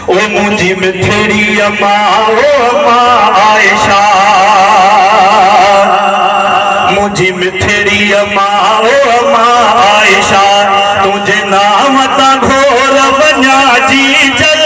ओ मुझी मिठड़ी अम्मा ओ अम्मा आयशा मुझी मिठड़ी अम्मा ओ अम्मा आयशा तुझे नाम ता घोर बना जी जल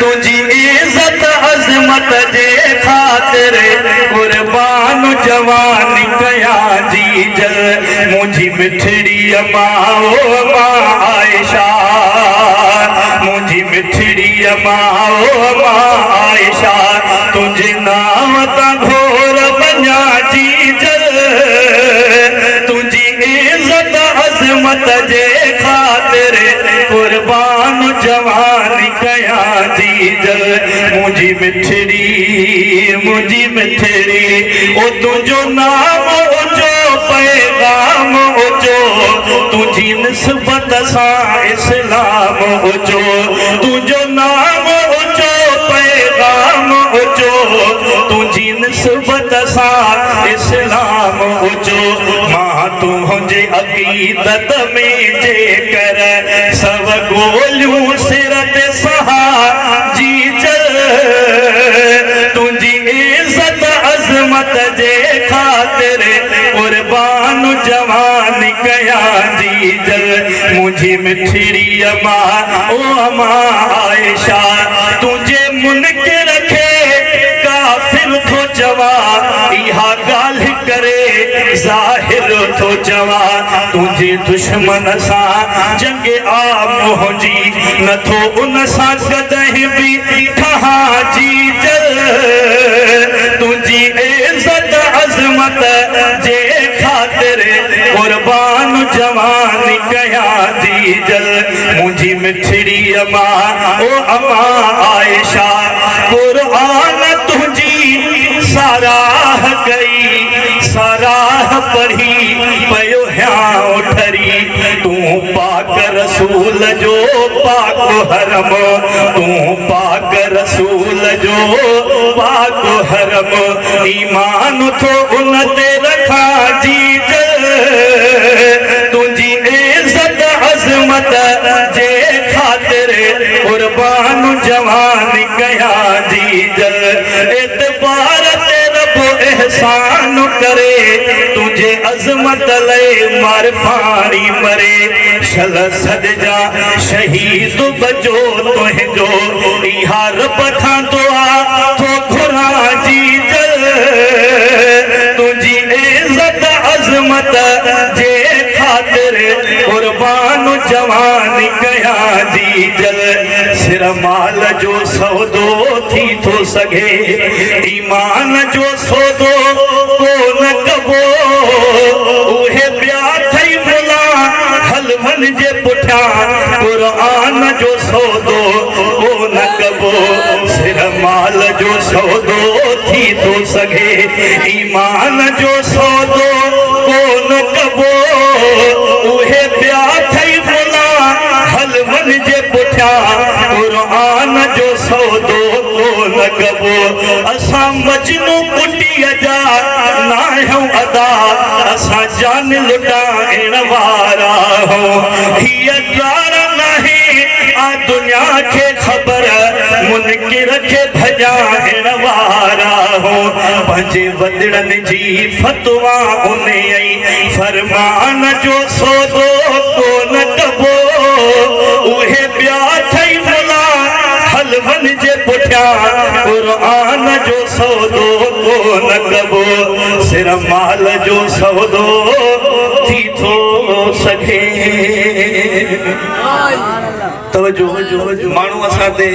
तुझी इज्जत अजमत जे खातिर कुर्बान जवान कया जी जल मुझी मिठड़ी अम्मा ओ अम्मा आयशा मुझी मिठड़ी अम्मा ओ अम्मा आयशा तुझे नाम ता घोर बना जी जल तुझी इज्जत अजमत जे खातिर कुर्बान जवान कया जी जल मुझी मिठड़ी ओ तुझो नाम उचो पैगाम उचो तुझी निस्बत सा इस्लाम उचो तुझो नाम उचो पैगाम उचो तुझी निस्बत सा इस्लाम उचो मां तुझे अकीदत में जे कर सब गोलियों सिरत सहा जी चल तुझी इज्जत अजमत जे खातिर कुर्बान जवान कया जी जल मुझी मिठड़ी अम्मा ओ अम्मा आयशा तुझे मुनके रखे काफिर थो जवा इहा गाल करे जाहिर थो जवा तुझे दुश्मन सा जंग आ मुंहिंजी नथो उन सा कदहीं भी ठहा जी जल तुझी इज्जत अजमत जे खातिर कुर्बान जवान कया जी जल मुझी मिठड़ी अम्मा ओ अम्मा आयशा कुरान तुझी साराह कई साराह पढ़ी पयो ह्या उठरी तू पाक रसूल जो पाक हरम तू पाक रसूल जो पाक हरम ईमान थो उन ते रखा जी जल तुझी इज्जत अजमत जे खातिर कुर्बान जवान कया जी जल एतबार ते रब एहसान करे तुझे अजमत ले मारफानी मरे शल सदजा शहीद बजो तुझो इहा रब खां दुआ तो घुरा जी जल तुझी इज्जत अजमत जे खातिर कुर्बान जवान कया जी जल सिर माल जो सौदो थी तो सगे ईमान जो सौदो को न कबो उहे ब्या थई बुला हलवन जे पुठा कुरान जो सौदो को न कबो सिर माल जो सौदो थी तो सगे ईमान जो सौदो को न कबो उहे ब्या थई बुला हलवन जे पुठा कुरान जो सौदो को न कबो असां मजनू कुटिया जा नाहूं अदा असां जान लुटाइण वारा हो हिय ड्रार नहीं आ दुनिया खे ख़बर मुनकिर खे भॼाइण वारा हो पंहिंजे वॾड़नि जी फतवा उन आई फरमान जो सौदो को न कबो उहे ॿिया ठही बुला हलवन जे पुठिया कुरान जो सौदो को न कबो सिर माल जो सौदो थी थो सघे तवज्जो माण्हू असां ते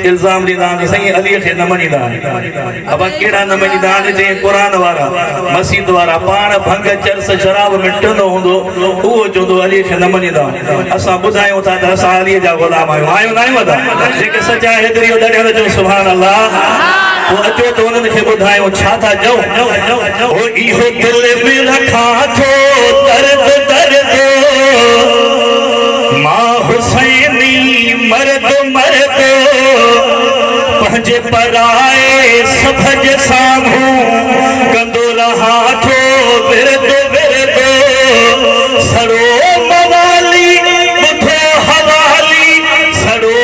इल्ज़ाम ॾींदा आहिनि साईं अलीअ खे न मञींदा आहिनि अब कहिड़ा न मञींदा आहिनि जे क़ुरान वारा मस्जिद वारा पाण भंग चर्स शराब मिटंदो हूंदो उहो चवंदो अलीअ खे न मञींदा असां ॿुधायूं था त असां अलीअ जा ग़ुलाम आहियूं न आहियूं था जेके सचा हेतिरी दड़ियल जो सुभान अल्लाह वो अचो तो उन्हनि खे ॿुधायूं छा था चओ ओ इहो दिल में रखा थो दर्द दर्द मां हुसैनी मर्द मर्द पंहिंजे पराए सभ जे साम्हूं कंदो रहा थो विरद विरद सड़ो मवाली ॿुधो हवाली सड़ो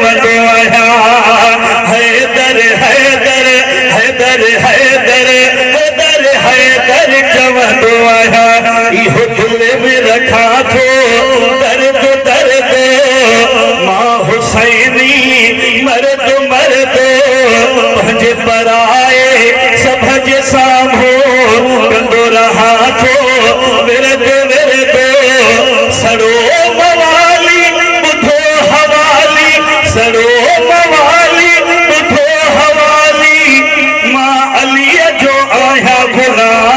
चवंदो आहियां हैदर हैदर हैदर हैदर हैदर हैदर चवंदो आहियां इहो दिल में रखा थो दर्द दर्द मां हुसैनी मर्द मर्द पंहिंजे पराए सभ जे साम्हूं कंदो रहा थो विरद विरद सड़ो मवाली ॿुधो हवाली सड़ो मवाली ॿुधो हवाली मां अलीअ जो आहियां गुलाम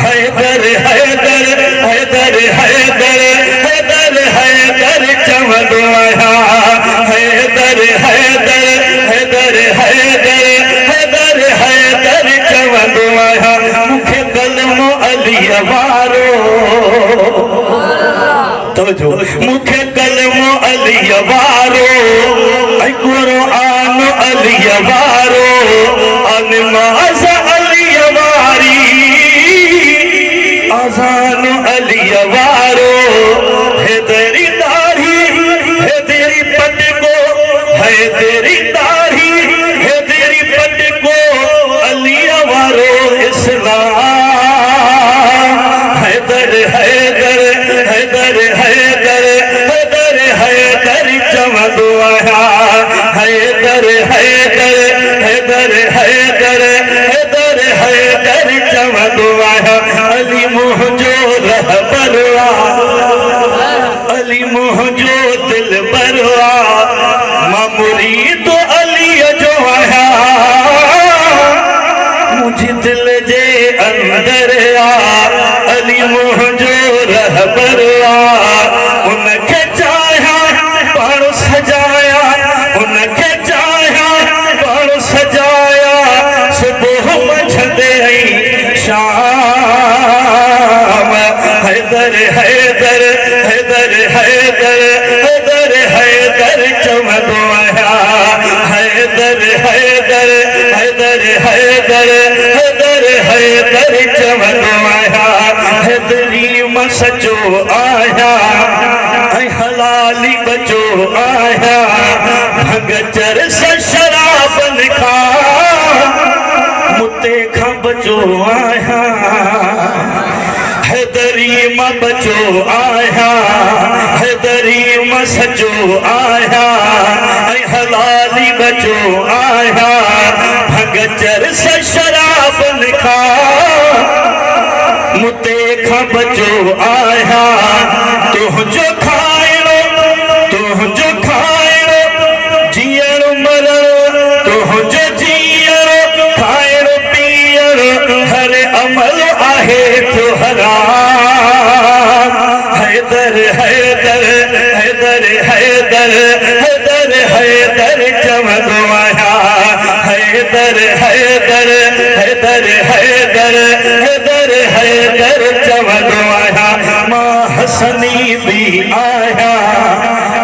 हैदर हैदर हैदर हैदर हैदर हैदर चवंदो आहियां हैदर हैदर हैदर हैदर हैदर हैदर चवंदो आहियां मूंखे कलमो अलीअ वारो तवजो मूंखे कलमो अलीअ वारो ऐं क़ुरान अलीअ वारो नमाज़ अलीअ वारी अज़ान अलीअ वारो हैदरी दाढ़ी हैदरी पटको हैदरी दाढ़ी हैदरी पटको अलीअ वारो इस्लाम हैदर हैदर हैदर हैदर हैदर हैदर चवंदो आहियां हैदर हैदर हैदर हैदर हैदर हैदर चवंदो आहियां अली मुंहिंजो रहबर अली मुंहिंजो दिलबर मां मुरीद अलीअ जो आहियां मुंहिंजे दिल जे अंदर अली मुंहिंजो रहबर उनखे चाहियां पाण सजाया उनखे चाहियां पाण सजाया सुबुह मंझंदि ऐं शाम हैदर हैदर हैदर हैदर हैदर हैदर चवंदो आहियां हैदर हैदर हैदर हैदर हैदर हैदर चवंदो आहियां हैदरी मां सचो आहियां ऐं हलाली बचो आहियां भंग चरस शराबनि खां मुते खां बचो आहियां हैदरी मां बचो आहियां हैदरी मां सचो आहियां ऐं हलाली बचो आहियां भंग चरस शराबनि खां मुते खां बचो आहियां तुंहिंजो खाइणो जीअणो मरणो तुंहिंजो जीअणो खाइणो पीअणो हर अमल आहे तो हराम हैदर हैदर हैदर हैदर हैदर हैदर चवंदो आहियां हैदर हैदर हैदर हैदर हैदर हैदर चवंदो आहियां मां हसनी भी आहियां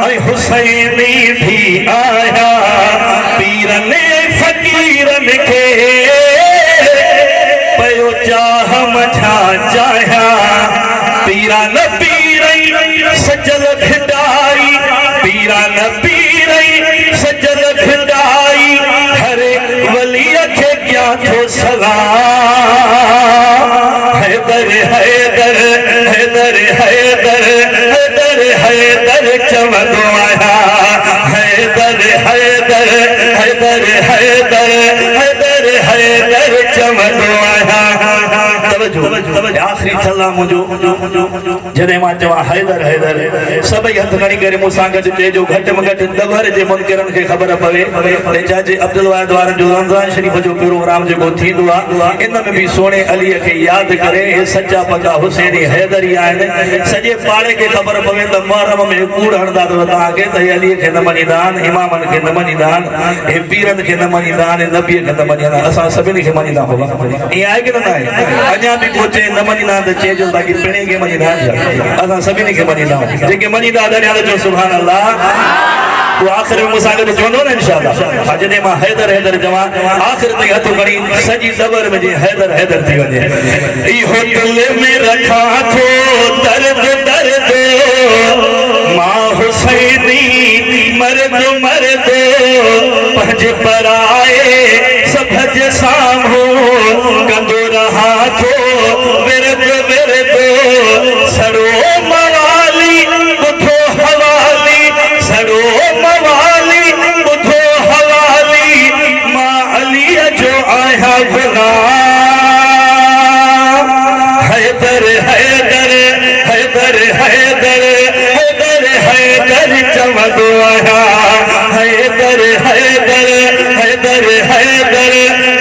ऐं हुसैनी भी आहियां पीरनि फ़क़ीरनि खे पयो चाह मझा चाहियां पीरन पीरई सजल भिडाई पीरन पीरई सजल भिडाई हर वलीअ खे क्या थो सलाम हैदर हैदर हैदर हैदर हैदर हैदर चवंदो आहियां हैदर हैदर हैदर हैदर हैदर हैदर चवंदो आहियां आखिरी छला मुंहिंजो जॾहिं मां चवां हैदर हैदर सभई हथ खणी करे मूंसां गॾु चइजो घटि में घटि दबर जे मुनकिरनि खे ख़बर पवे तंहिंजे अब्दुल वाहिद वारनि जो रमज़ान शरीफ़ जो प्रोग्राम जेको थींदो आहे इन में बि सोणे अलीअ खे यादि करे हे सचा पका हुसैनी हैदरी आहिनि सॼे पाड़े खे ख़बर पवे त मुहर्रम में कूड़ हणंदा अथव तव्हांखे त हे अलीअ खे न मञींदा आहिनि इमामनि खे न मञींदा आहिनि हे पीरनि खे न मञींदा आहिनि नबीअ खे न मञींदा आहिनि असां सभिनी खे मञींदा हुआ ईअं आहे की न आहे अञा बि को चए न मञींदा आहिनि त चइजो बाक़ी पिणे खे मञींदा आहिनि असां सभिनी खे मञींदा आहियूं जेके मञींदा आहिनि जो सुभान अल्लाह तो आखिर में मुसां गॾु चवंदो न इंशाअल्लाह जॾहिं मां हैदर हैदर चवां आखिर ताईं हथ खणी सॼी दबर में जीअं हैदर हैदर थी वञे इहो दिल में रखां थो दर्द दर्द मां हुसैनी मर्द मर्द भज पर आए सभज सामो कंदो रहा थो विरद विरद सड़ो मवाली बुधो हवाली सड़ो मवाली बुधो हवाली मां अली जो आया गुना हैदर हैदर हैदर हैदर हैदर हैदर चमदो आया हैदर हैदर हैदर हैदर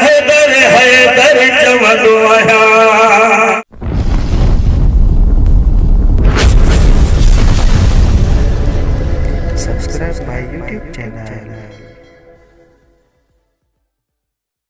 हैदर हैदर चमदो आया। Subscribe my YouTube channel.